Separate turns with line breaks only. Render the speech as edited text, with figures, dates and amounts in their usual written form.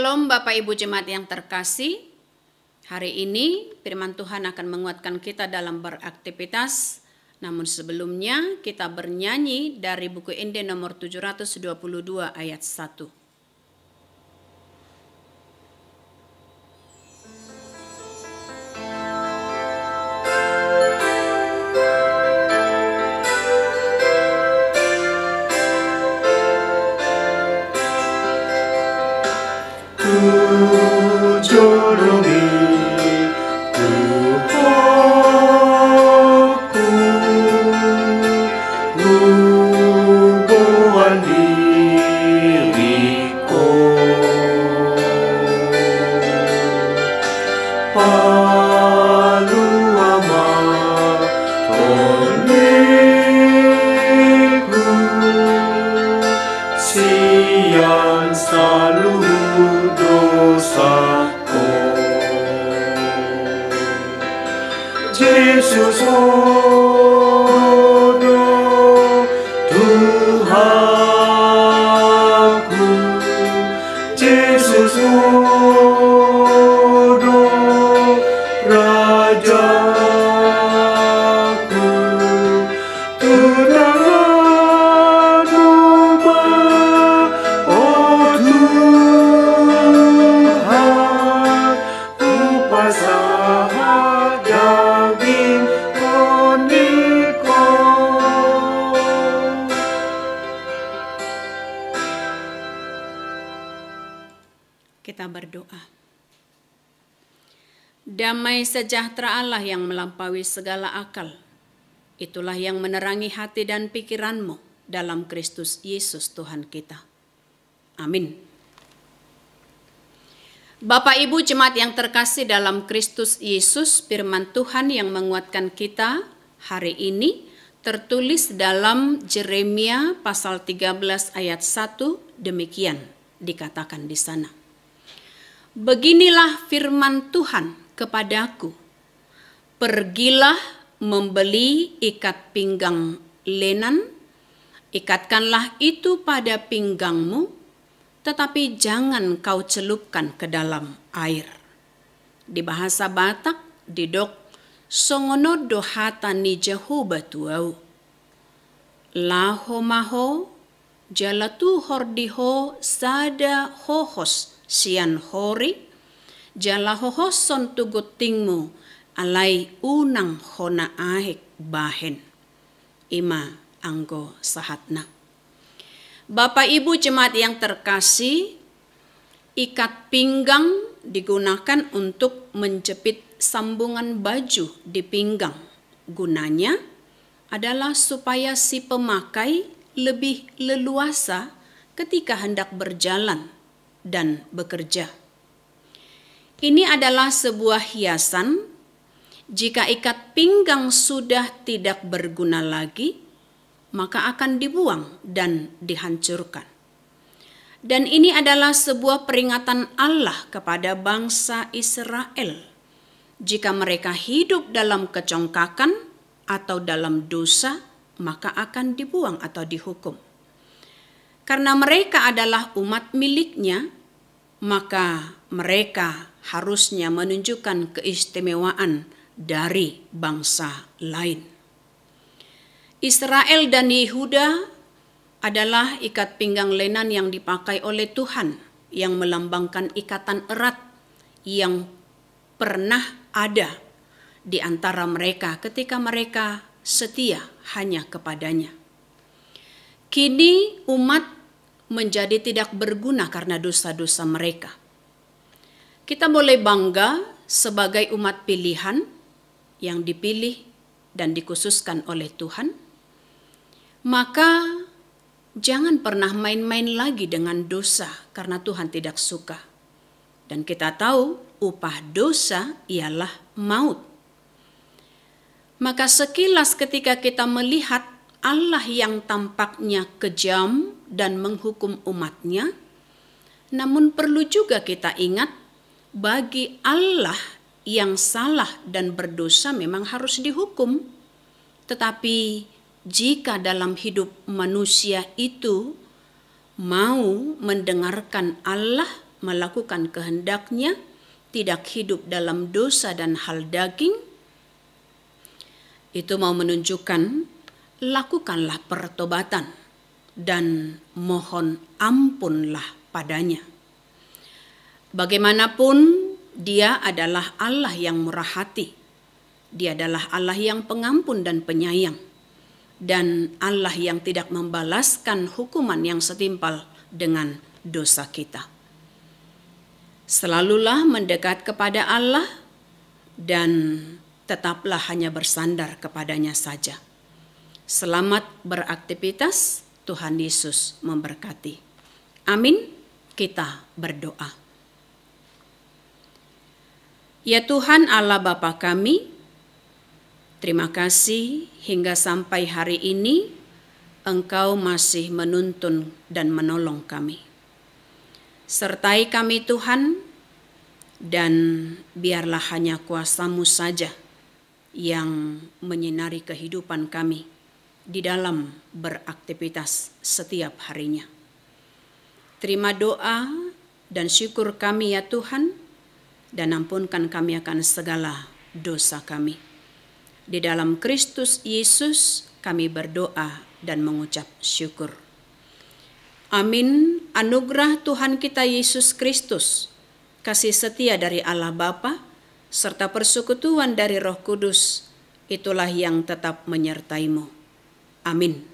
Shalom Bapak Ibu Jemaat yang terkasih. Hari ini firman Tuhan akan menguatkan kita dalam beraktivitas. Namun sebelumnya kita bernyanyi dari buku Inde nomor 722 ayat 1. Kita berdoa. Damai sejahtera Allah yang melampaui segala akal, itulah yang menerangi hati dan pikiranmu dalam Kristus Yesus Tuhan kita. Amin. Bapak Ibu Jemaat yang terkasih dalam Kristus Yesus, firman Tuhan yang menguatkan kita hari ini tertulis dalam Yeremia pasal 13 ayat 1, demikian dikatakan di sana. Beginilah firman Tuhan kepadaku, pergilah membeli ikat pinggang lenan, ikatkanlah itu pada pinggangmu, tetapi jangan kau celupkan ke dalam air. Di bahasa Batak, didok songono dohatani Jehovah tuau. Laho maho, jalatu hordiho sada hohos, sian hori, jala hohoson tugutingmu, alai unang hona ahek bahen. Ima anggo sahatna. Bapak Ibu Jemaat yang terkasih, ikat pinggang digunakan untuk menjepit sambungan baju di pinggang. Gunanya adalah supaya si pemakai lebih leluasa ketika hendak berjalan dan bekerja. Ini adalah sebuah hiasan. Jika ikat pinggang sudah tidak berguna lagi, maka akan dibuang dan dihancurkan. Dan ini adalah sebuah peringatan Allah kepada bangsa Israel. Jika mereka hidup dalam kecongkakan atau dalam dosa, maka akan dibuang atau dihukum. Karena mereka adalah umat miliknya, maka mereka harusnya menunjukkan keistimewaan dari bangsa lain. Israel dan Yehuda adalah ikat pinggang lenan yang dipakai oleh Tuhan, yang melambangkan ikatan erat yang pernah ada di antara mereka ketika mereka setia hanya kepadanya. Kini umat menjadi tidak berguna karena dosa-dosa mereka. Kita boleh bangga sebagai umat pilihan yang dipilih dan dikhususkan oleh Tuhan. Maka jangan pernah main-main lagi dengan dosa karena Tuhan tidak suka. Dan kita tahu upah dosa ialah maut. Maka sekilas ketika kita melihat Allah yang tampaknya kejam dan menghukum umatnya, namun perlu juga kita ingat bagi Allah yang salah dan berdosa memang harus dihukum. Tetapi jika dalam hidup manusia itu mau mendengarkan Allah, melakukan kehendak-Nya, tidak hidup dalam dosa dan hal daging, itu mau menunjukkan lakukanlah pertobatan dan mohon ampunlah padanya. Bagaimanapun Dia adalah Allah yang murah hati. Dia adalah Allah yang pengampun dan penyayang. Dan Allah yang tidak membalaskan hukuman yang setimpal dengan dosa kita. Selalulah mendekat kepada Allah dan tetaplah hanya bersandar kepadanya saja. Selamat beraktivitas, Tuhan Yesus memberkati. Amin. Kita berdoa. Ya Tuhan Allah Bapa kami, terima kasih hingga sampai hari ini Engkau masih menuntun dan menolong kami. Sertai kami Tuhan, dan biarlah hanya kuasa-Mu saja yang menyinari kehidupan kami di dalam beraktivitas setiap harinya. Terima doa dan syukur kami ya Tuhan, dan ampunkan kami akan segala dosa kami. Di dalam Kristus Yesus kami berdoa dan mengucap syukur. Amin. Anugerah Tuhan kita Yesus Kristus, kasih setia dari Allah Bapa, serta persekutuan dari Roh Kudus, itulah yang tetap menyertai-Mu. Amin.